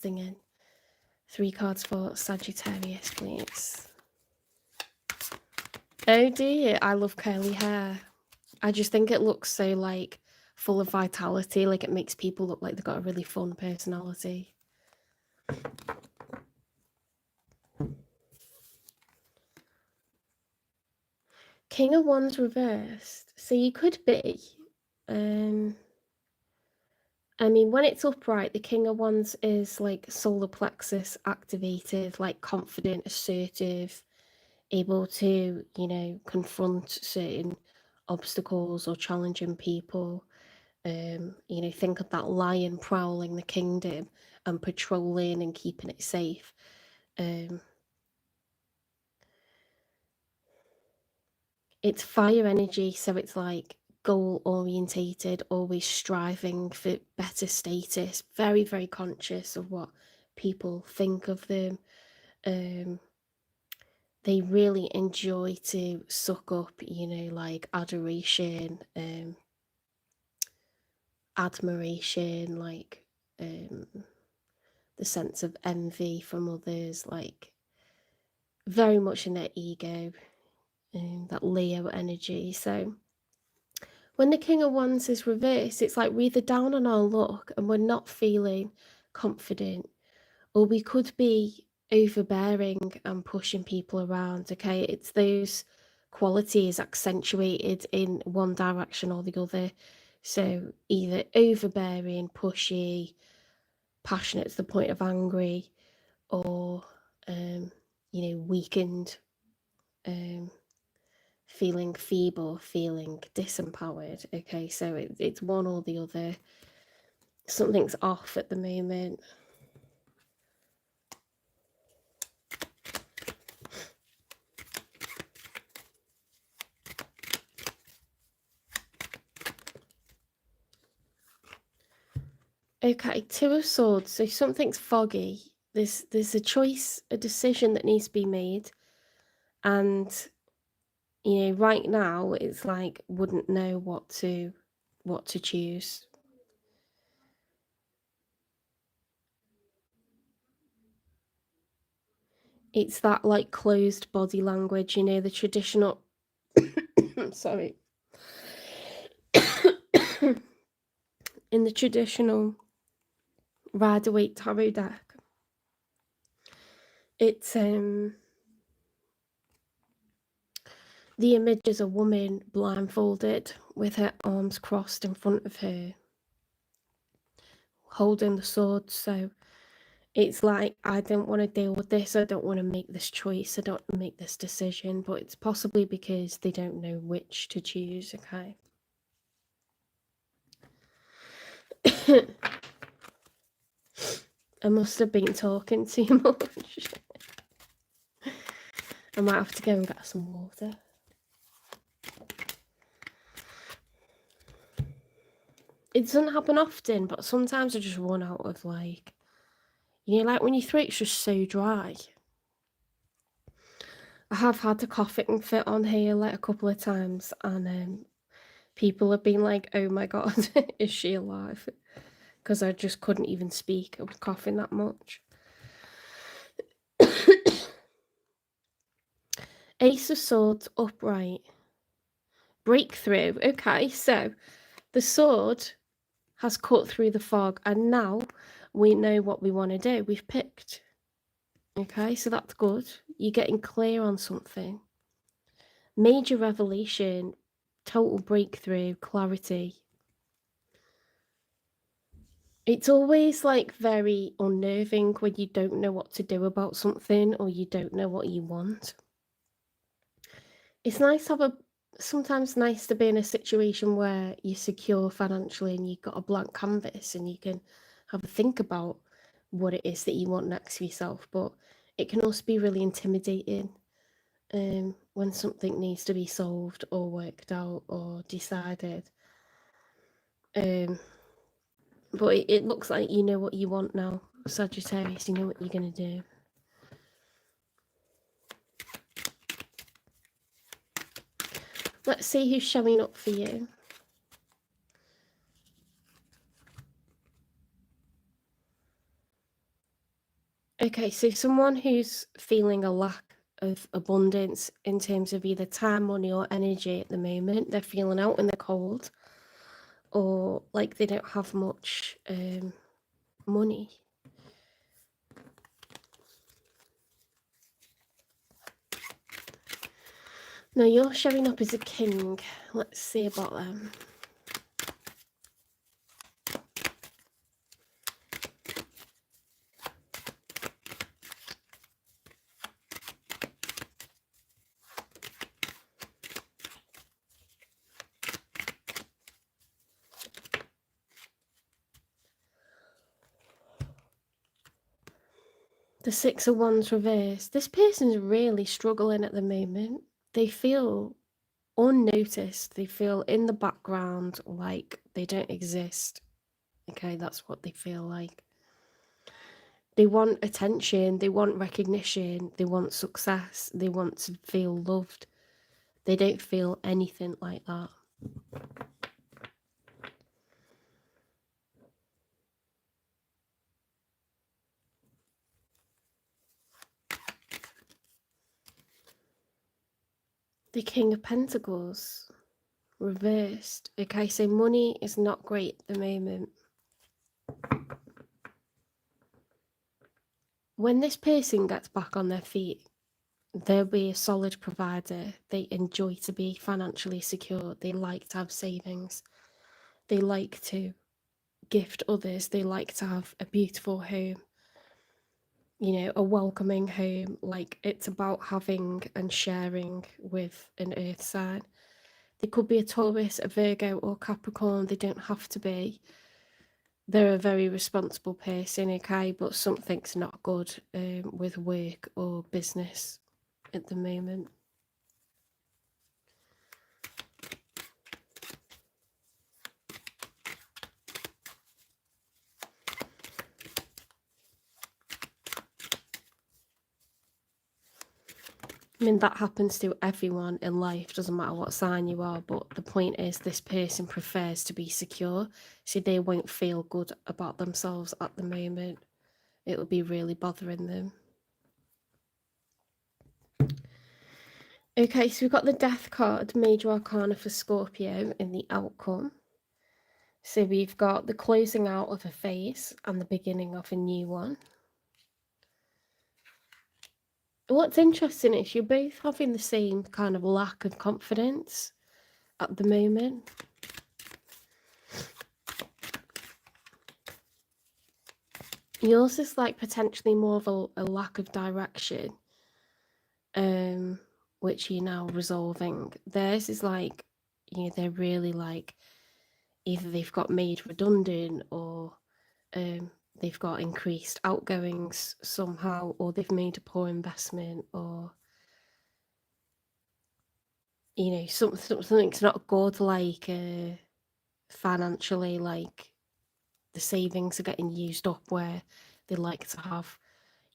singing. 3 cards for Sagittarius, please. Oh dear, I love curly hair. I just think it looks so, like, full of vitality. Like, it makes people look like they've got a really fun personality. King of Wands reversed. So you could be... I mean, when it's upright, the King of Wands is, like, solar plexus activated, like, confident, assertive, able to, you know, confront certain obstacles or challenging people. You know, think of that lion prowling the kingdom and patrolling and keeping it safe. It's fire energy, so it's like goal orientated, always striving for better status, very, very conscious of what people think of them. They really enjoy to suck up, you know, like adoration, admiration, like the sense of envy from others, like very much in their ego, that Leo energy. So when the King of Wands is reversed, it's like we're either down on our luck and we're not feeling confident, or we could be overbearing and pushing people around. Okay, it's those qualities accentuated in one direction or the other. So either overbearing, pushy, passionate to the point of angry, or you know, weakened, feeling feeble, feeling disempowered. Okay, so it's one or the other. Something's off at the moment. Okay, 2 of Swords. So something's foggy. There's a choice, a decision that needs to be made, and you know, right now it's like wouldn't know what to choose. It's that like closed body language, you know, the traditional sorry. In the traditional Rider-Waite tarot deck, it's the image is a woman blindfolded with her arms crossed in front of her, holding the sword. So it's like, I don't want to deal with this, I don't want to make this choice, I don't want to make this decision, but it's possibly because they don't know which to choose. Okay. I must have been talking too much. I might have to go and get some water. It doesn't happen often, but sometimes I just run out of, like, you know, like when your throat's just so dry. I have had a coughing fit on here like a couple of times, and people have been like, oh my god, is she alive? Because I just couldn't even speak, I was coughing that much. Ace of Swords upright. Breakthrough. Okay, so the sword has cut through the fog, and now we know what we want to do. We've picked. Okay, so that's good. You're getting clear on something. Major revelation, total breakthrough, clarity. It's always like very unnerving when you don't know what to do about something, or you don't know what you want. It's nice to have sometimes nice to be in a situation where you're secure financially and you've got a blank canvas and you can have a think about what it is that you want next for yourself, but it can also be really intimidating when something needs to be solved or worked out or decided. But it looks like you know what you want now, Sagittarius. You know what you're going to do. Let's see who's showing up for you. Okay, so someone who's feeling a lack of abundance in terms of either time, money, or energy at the moment, they're feeling out in the cold, or like they don't have much money. Now you're showing up as a king. Let's see about them. The Six of Wands reversed. This person's really struggling at the moment. They feel unnoticed. They feel in the background, like they don't exist. Okay, that's what they feel like. They want attention, they want recognition, they want success, they want to feel loved. They don't feel anything like that. The King of Pentacles reversed. Okay, so money is not great at the moment. When this person gets back on their feet, they'll be a solid provider. They enjoy to be financially secure. They like to have savings. They like to gift others. They like to have a beautiful home, you know, a welcoming home. Like, it's about having and sharing with an earth sign. They could be a Taurus, a Virgo, or Capricorn. They don't have to be. They're a very responsible person, okay, but something's not good with work or business at the moment. I mean, that happens to everyone in life, doesn't matter what sign you are, but the point is this person prefers to be secure, so they won't feel good about themselves at the moment. It'll be really bothering them. Okay, so we've got the Death card, Major Arcana for Scorpio in the outcome. So we've got the closing out of a phase and the beginning of a new one. What's interesting is you're both having the same kind of lack of confidence at the moment. Yours is like potentially more of a lack of direction, which you're now resolving. Theirs is like, you know, they're really like, either they've got made redundant, or they've got increased outgoings somehow, or they've made a poor investment, or, you know, something's not good, like financially, like the savings are getting used up where they like to have,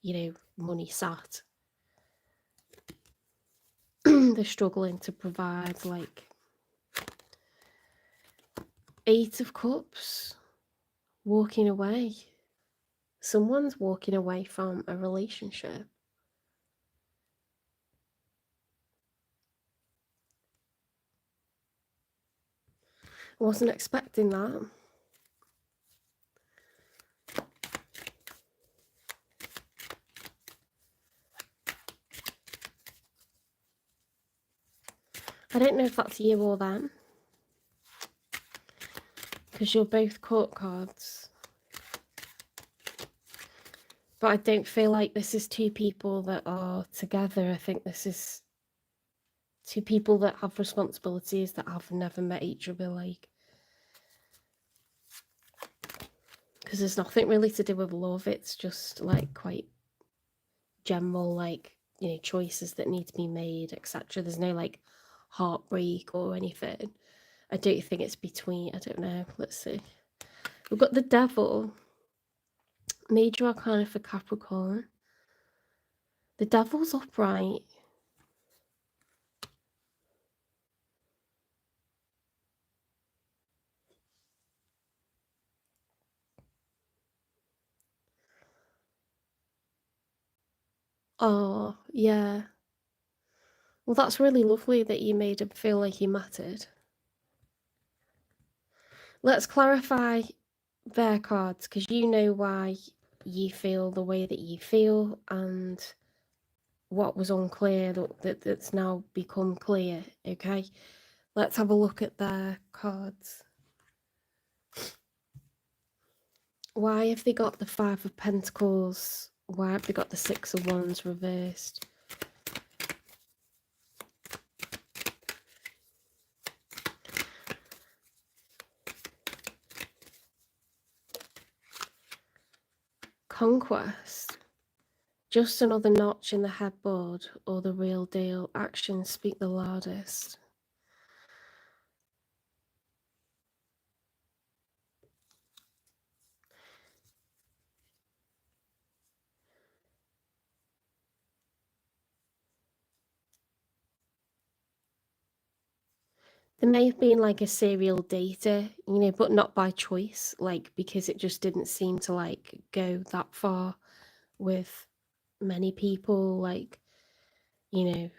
you know, money sat. They're struggling to provide, like, 8 of Cups, walking away. Someone's walking away from a relationship. I wasn't expecting that. I don't know if that's you or them, because you're both court cards. But I don't feel like this is two people that are together. I think this is two people that have responsibilities that have never met each other, like. Because there's nothing really to do with love. It's just like quite general, like, you know, choices that need to be made, etc. There's no like heartbreak or anything. I don't think it's between, I don't know, let's see. We've got the Devil, Major Arcana for Capricorn. The Devil's upright. Oh, yeah. Well, that's really lovely that you made him feel like he mattered. Let's clarify their cards, because you know why you feel the way that you feel, and what was unclear that's now become clear, okay? Let's have a look at their cards. Why have they got the Five of Pentacles? Why have they got the Six of Wands reversed? Conquest. Just another notch in the headboard, or the real deal? Actions speak the loudest. There may have been like a serial dater, you know, but not by choice, like because it just didn't seem to like go that far with many people. Like, you know,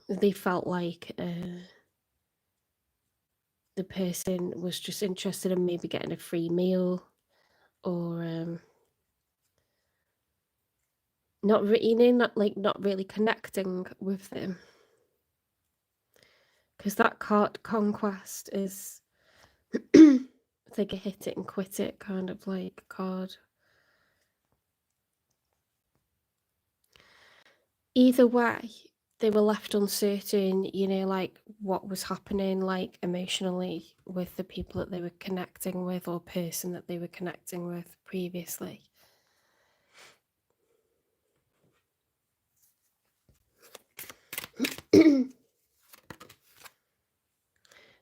they felt like the person was just interested in maybe getting a free meal, or not really connecting with them. Because that card conquest is it's like a hit it and quit it kind of like card. Either way, they were left uncertain, you know, like what was happening, like emotionally with the people that they were connecting with, or person that they were connecting with previously.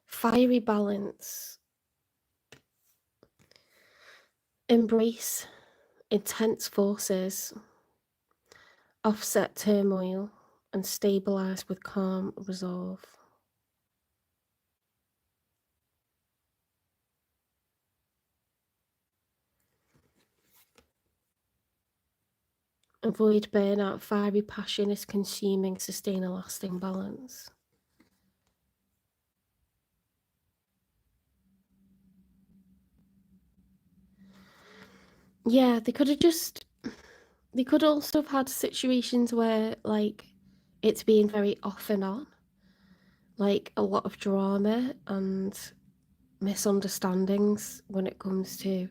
Fiery balance. Embrace intense forces. Offset turmoil and stabilize with calm resolve. Avoid burnout. Fiery passion is consuming. Sustain a lasting balance. Yeah, they could also have had situations where like it's been very off and on, like a lot of drama and misunderstandings when it comes to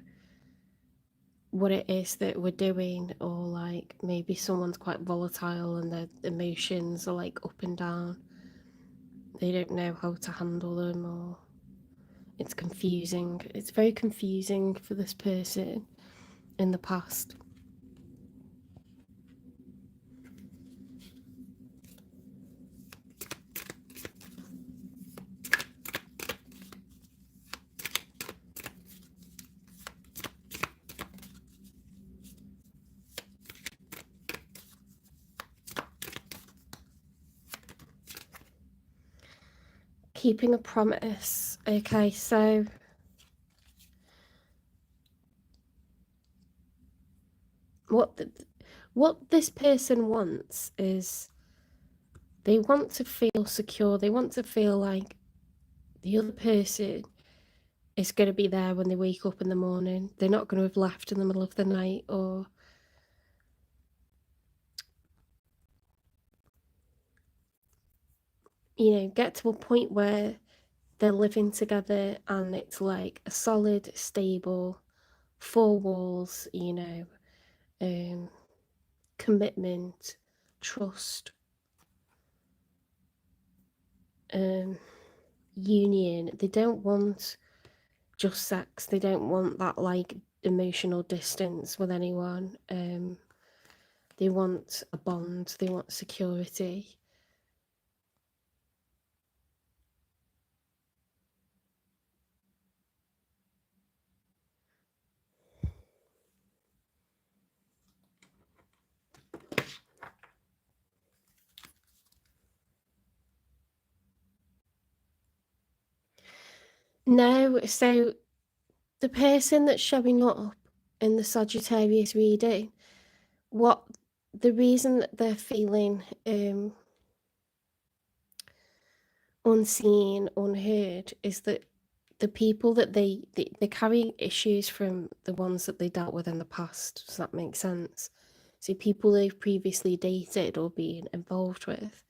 what it is that we're doing, or like maybe someone's quite volatile and their emotions are like up and down. They don't know how to handle them, or it's confusing. It's very confusing for this person in the past. Keeping a promise. Okay, so what this person wants is they want to feel secure. They want to feel like the other person is going to be there when they wake up in the morning. They're not going to have left in the middle of the night, or you know, get to a point where they're living together and it's like a solid, stable, four walls, you know, commitment, trust, union. They don't want just sex. They don't want that like emotional distance with anyone. They want a bond. They want security. No, so the person that's showing up in the Sagittarius reading, what the reason that they're feeling unseen, unheard, is that the people that they're carrying issues from the ones that they dealt with in the past. Does that make sense? So people they've previously dated or been involved with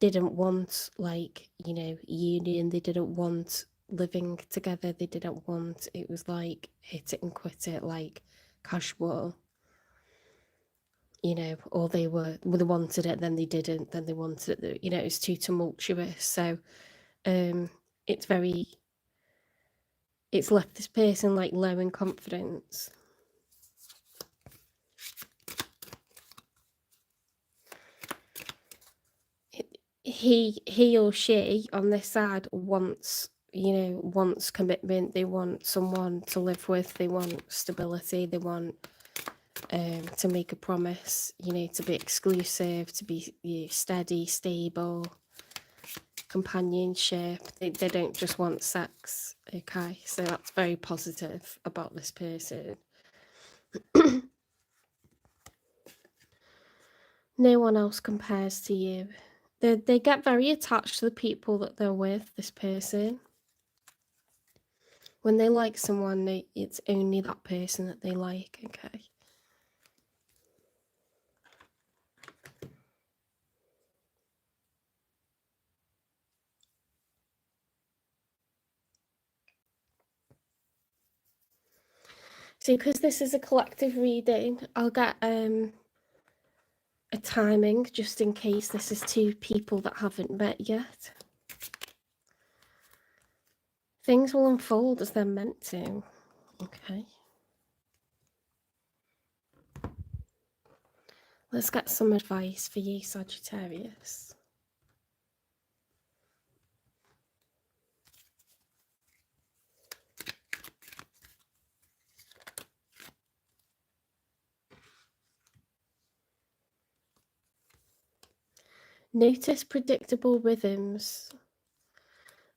didn't want, like, you know, union. They didn't want living together. They didn't want, it was like hit it and quit it, like casual, you know, or they wanted it, then they didn't, then they wanted it, you know, it was too tumultuous. So it's left this person like low in confidence. He or she on this side wants, you know, wants commitment. They want someone to live with. They want stability. They want to make a promise, you know, to be exclusive, to be, you know, steady, stable, companionship. They don't just want sex. Okay, so that's very positive about this person. No one else compares to you. They get very attached to the people that they're with, this person. When they like someone, it's only that person that they like, okay? So because this is a collective reading, I'll get a timing just in case this is two people that haven't met yet. Things will unfold as they're meant to, okay? Let's get some advice for you, Sagittarius. Notice predictable rhythms.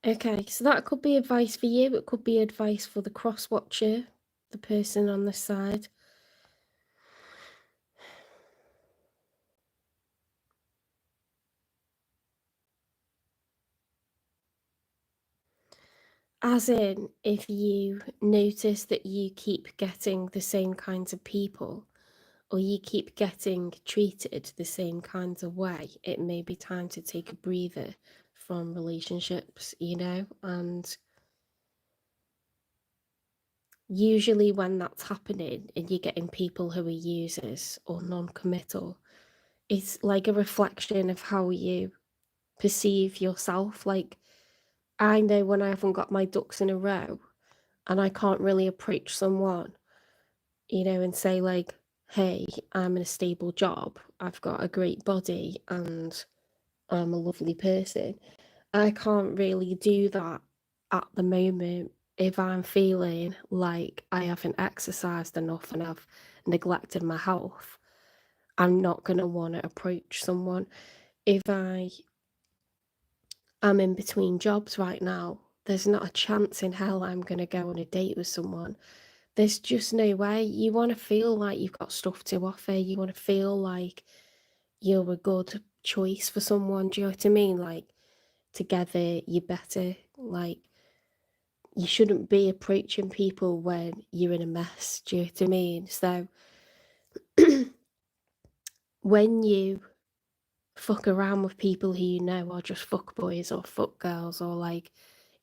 Okay, so that could be advice for you. It could be advice for the cross-watcher, the person on this side. As in, if you notice that you keep getting the same kinds of people, or you keep getting treated the same kinds of way, it may be time to take a breather from relationships, you know? And usually when that's happening and you're getting people who are users or non-committal, it's like a reflection of how you perceive yourself. Like, I know when I haven't got my ducks in a row and I can't really approach someone, you know, and say like, hey, I'm in a stable job, I've got a great body, and I'm a lovely person. I can't really do that at the moment if I'm feeling like I haven't exercised enough and I've neglected my health. I'm not going to want to approach someone. If I am in between jobs right now, there's not a chance in hell I'm going to go on a date with someone. There's just no way. You want to feel like you've got stuff to offer. You want to feel like you're a good choice for someone. Do you know what I mean? Like, together you're better. Like, you shouldn't be approaching people when you're in a mess. Do you know what I mean? So when you fuck around with people who you know are just fuck boys or fuck girls or like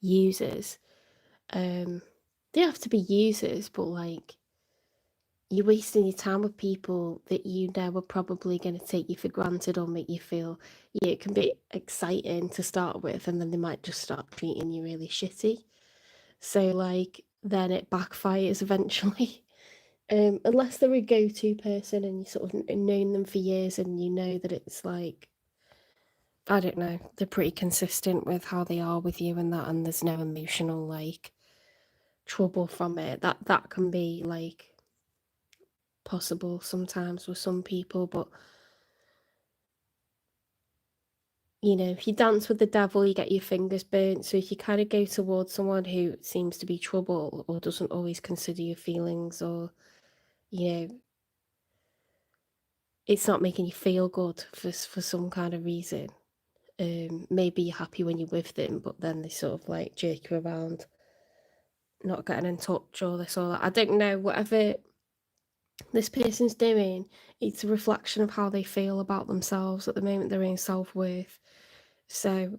users, they have to be users, but like, you're wasting your time with people that you know are probably going to take you for granted or make you feel, yeah, it can be exciting to start with, and then they might just start treating you really shitty. So like, then it backfires eventually. Unless they're a go-to person and you sort of known them for years and you know that it's like, I don't know, they're pretty consistent with how they are with you and that, and there's no emotional like trouble from it. That can be like possible sometimes with some people, but you know, if you dance with the devil, you get your fingers burnt. So if you kind of go towards someone who seems to be trouble or doesn't always consider your feelings, or, you know, it's not making you feel good for some kind of reason. Maybe you're happy when you're with them, but then they sort of like jerk you around, not getting in touch or this or that. I don't know, whatever this person's doing, it's a reflection of how they feel about themselves at the moment, their own self-worth. So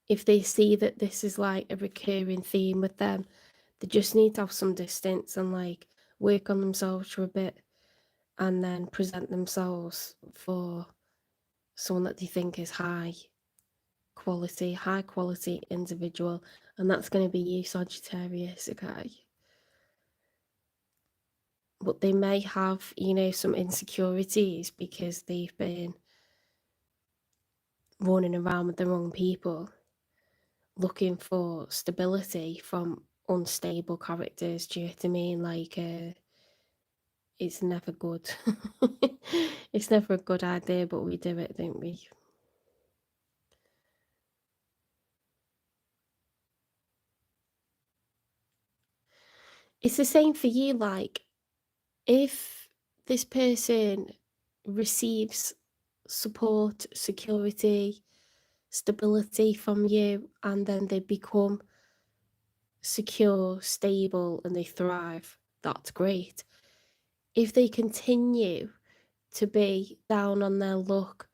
if they see that this is like a recurring theme with them, they just need to have some distance and like work on themselves for a bit, and then present themselves for someone that they think is high quality individual, and that's going to be you, Sagittarius, okay? But they may have, you know, some insecurities because they've been running around with the wrong people, looking for stability from unstable characters. Do you know what I mean? Like, it's never good. It's never a good idea, but we do it, don't we? It's the same for you. Like, if this person receives support, security, stability from you, and then they become secure, stable, and they thrive, that's great. If they continue to be down on their luck,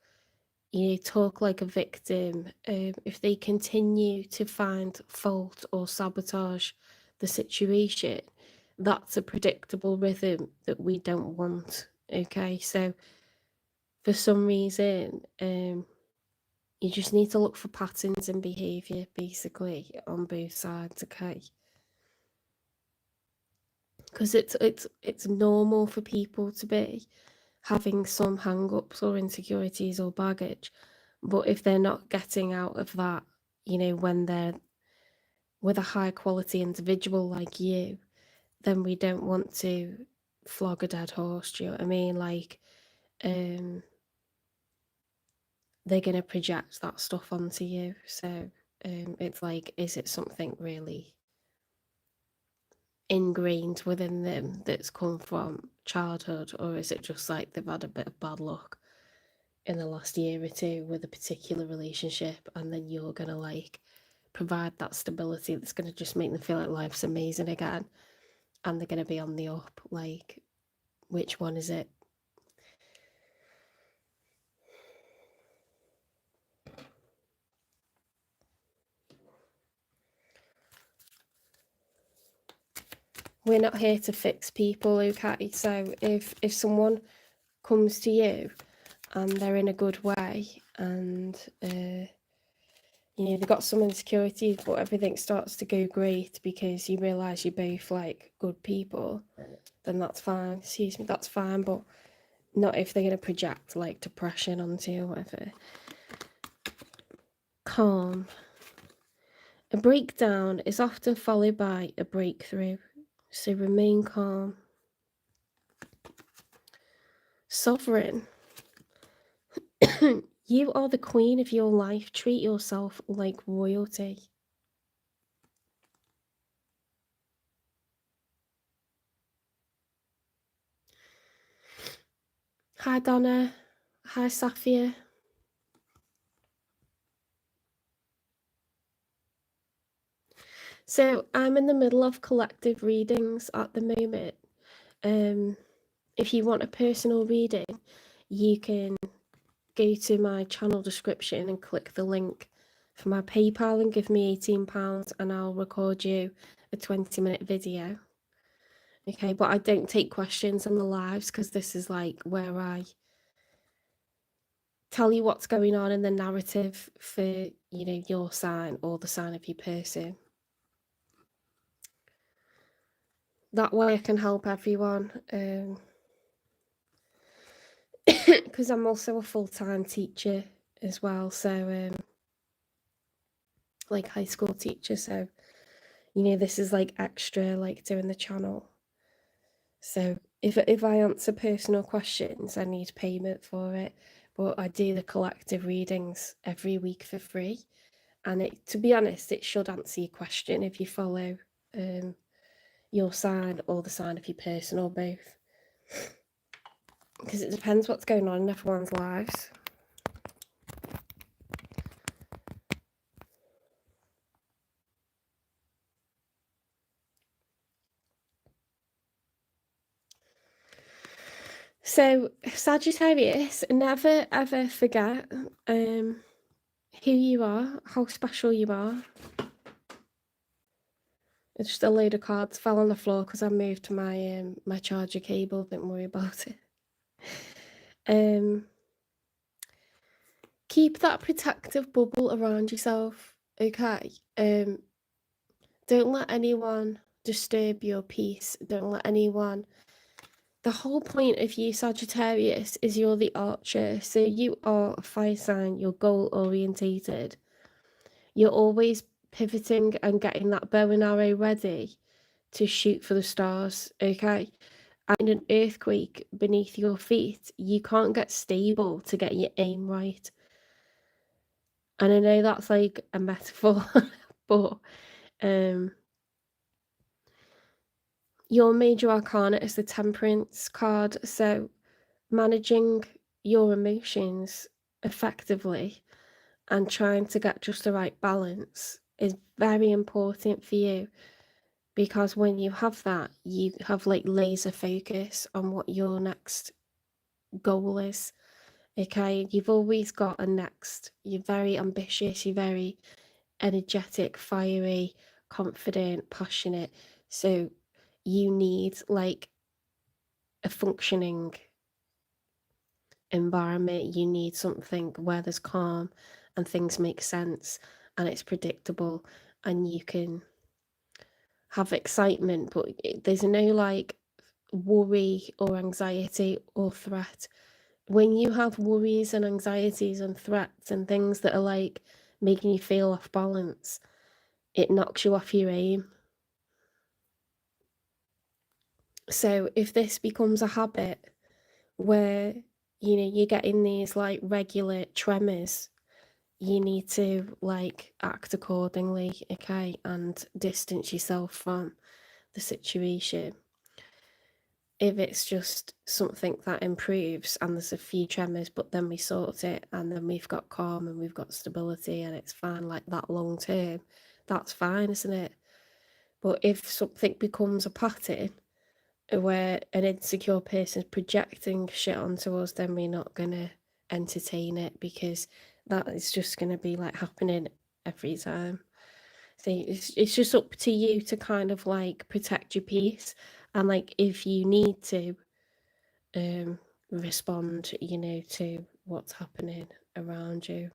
you know, talk like a victim, if they continue to find fault or sabotage the situation, that's a predictable rhythm that we don't want, okay? So for some reason, you just need to look for patterns in behaviour, basically, on both sides, okay? Because it's normal for people to be having some hang-ups or insecurities or baggage, but if they're not getting out of that, you know, when they're with a high quality individual like you, then we don't want to flog a dead horse. Do you know what I mean? Like, they're going to project that stuff onto you. So it's like, is it something really ingrained within them that's come from childhood, or is it just like they've had a bit of bad luck in the last year or two with a particular relationship, and then you're going to like provide that stability that's going to just make them feel like life's amazing again, and they're going to be on the up? Like, which one is it? We're not here to fix people, okay? So if someone comes to you and they're in a good way, and you know, they've got some insecurities, but everything starts to go great because you realise you're both like good people, then that's fine. Excuse me, that's fine, but not if they're going to project like depression onto you or whatever. Calm. A breakdown is often followed by a breakthrough, so remain calm. Sovereign. You are the queen of your life. Treat yourself like royalty. Hi Donna. Hi Safia. So I'm in the middle of collective readings at the moment. If you want a personal reading, you can go to my channel description and click the link for my PayPal and give me £18 and I'll record you a 20-minute video. Okay, but I don't take questions on the lives because this is like where I tell you what's going on in the narrative for, you know, your sign or the sign of your person. That way I can help everyone. Because I'm also a full-time teacher as well, so like high school teacher, so you know, this is like extra, like doing the channel. So if I answer personal questions, I need payment for it, but I do the collective readings every week for free, and it, to be honest, it should answer your question if you follow your sign or the sign of your person or both. because it depends what's going on in everyone's lives. So Sagittarius, never ever forget who you are, how special you are. It's just a load of cards fell on the floor because I moved my my charger cable. Don't worry about it. Keep that protective bubble around yourself, okay? Don't let anyone disturb your peace. Don't let anyone... The whole point of you, Sagittarius, is you're the archer. So you are a fire sign, you're goal orientated. You're always pivoting and getting that bow and arrow ready to shoot for the stars, okay? And an earthquake beneath your feet, you can't get stable to get your aim right. And I know that's like a metaphor, but your major arcana is the Temperance card, so managing your emotions effectively and trying to get just the right balance is very important for you, because when you have that, you have like laser focus on what your next goal is. Okay, you've always got a next. You're very ambitious, you're very energetic, fiery, confident, passionate. So you need like a functioning environment. You need something where there's calm and things make sense and it's predictable and you can have excitement, but there's no like worry or anxiety or threat. When you have worries and anxieties and threats and things that are like making you feel off balance, it knocks you off your aim. So if this becomes a habit where, you know, you're getting these like regular tremors, you need to like act accordingly, okay, and distance yourself from the situation. If it's just something that improves and there's a few tremors, but then we sort it and then we've got calm and we've got stability and it's fine like that long term, that's fine, isn't it? But if something becomes a pattern where an insecure person's projecting shit onto us, then we're not going to entertain it, because that is just going to be like happening every time. So it's just up to you to kind of like protect your peace, and like if you need to respond, you know, to what's happening around you.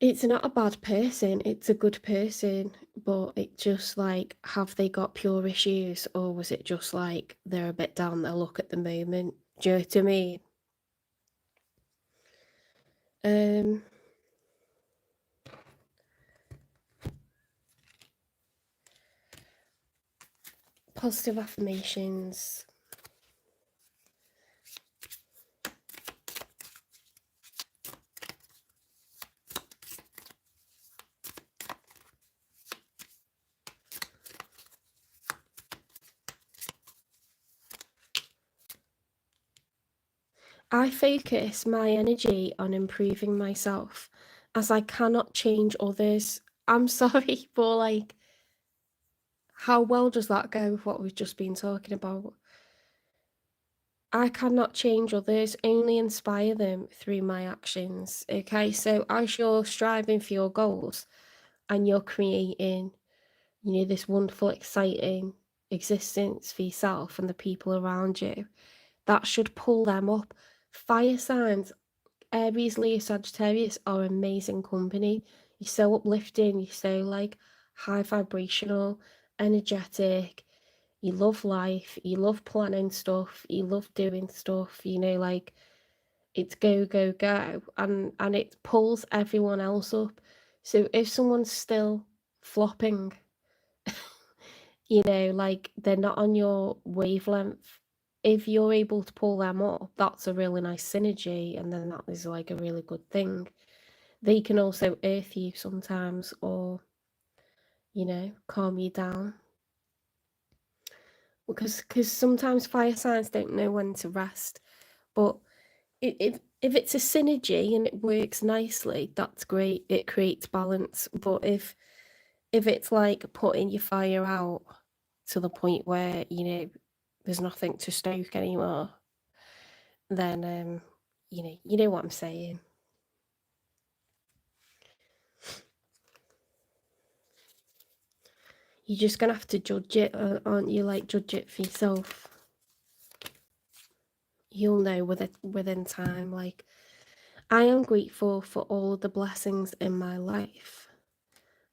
It's not a bad person, it's a good person, but it just like, have they got pure issues, or was it just like they're a bit down their luck at the moment? Do you know what I mean? Positive affirmations. I focus my energy on improving myself, as I cannot change others. I'm sorry, but like, how well does that go with what we've just been talking about? I cannot change others, only inspire them through my actions. Okay, so as you're striving for your goals and you're creating, you know, this wonderful, exciting existence for yourself and the people around you, that should pull them up. Fire signs, Aries, Leo, Sagittarius, are amazing company. You're so uplifting, you're so like high vibrational, energetic, you love life, you love planning stuff, you love doing stuff, you know, like it's go, go, go, and it pulls everyone else up. So if someone's still flopping, you know, like they're not on your wavelength, if you're able to pull them up, that's a really nice synergy, and then that is like a really good thing. They can also earth you sometimes, or, you know, calm you down. Because sometimes fire signs don't know when to rest. But if it's a synergy and it works nicely, that's great. It creates balance. But if it's like putting your fire out to the point where, you know, there's nothing to stoke anymore, then you know what I'm saying. You're just gonna have to judge it, aren't you? Like, judge it for yourself. You'll know within time. Like, I am grateful for all of the blessings in my life.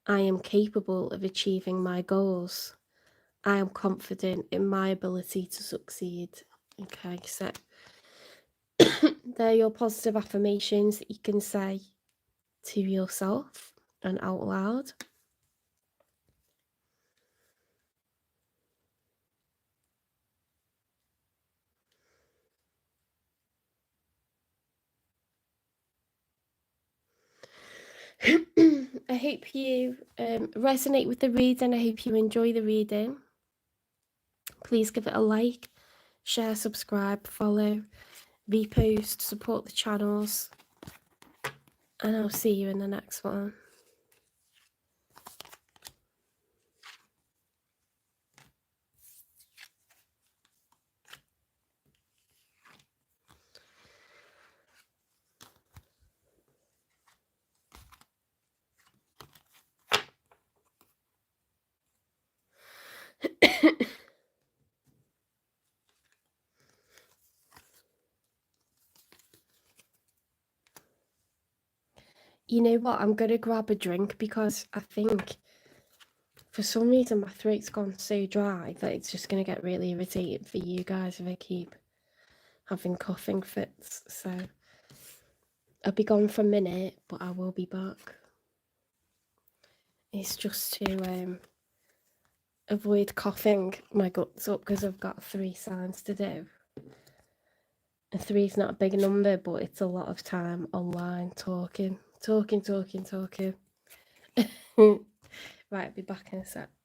I am capable of achieving my goals. I am confident in my ability to succeed. Okay, so they're your positive affirmations that you can say to yourself and out loud. I hope you resonate with the reading. I hope you enjoy the reading. Please give it a like, share, subscribe, follow, repost, support the channels, and I'll see you in the next one. You know what? I'm going to grab a drink because I think for some reason my throat's gone so dry that it's just going to get really irritating for you guys if I keep having coughing fits. So I'll be gone for a minute, but I will be back. It's just to avoid coughing my guts up because I've got 3 signs to do. And 3 is not a big number, but it's a lot of time online talking. Right, I'll be back in a sec.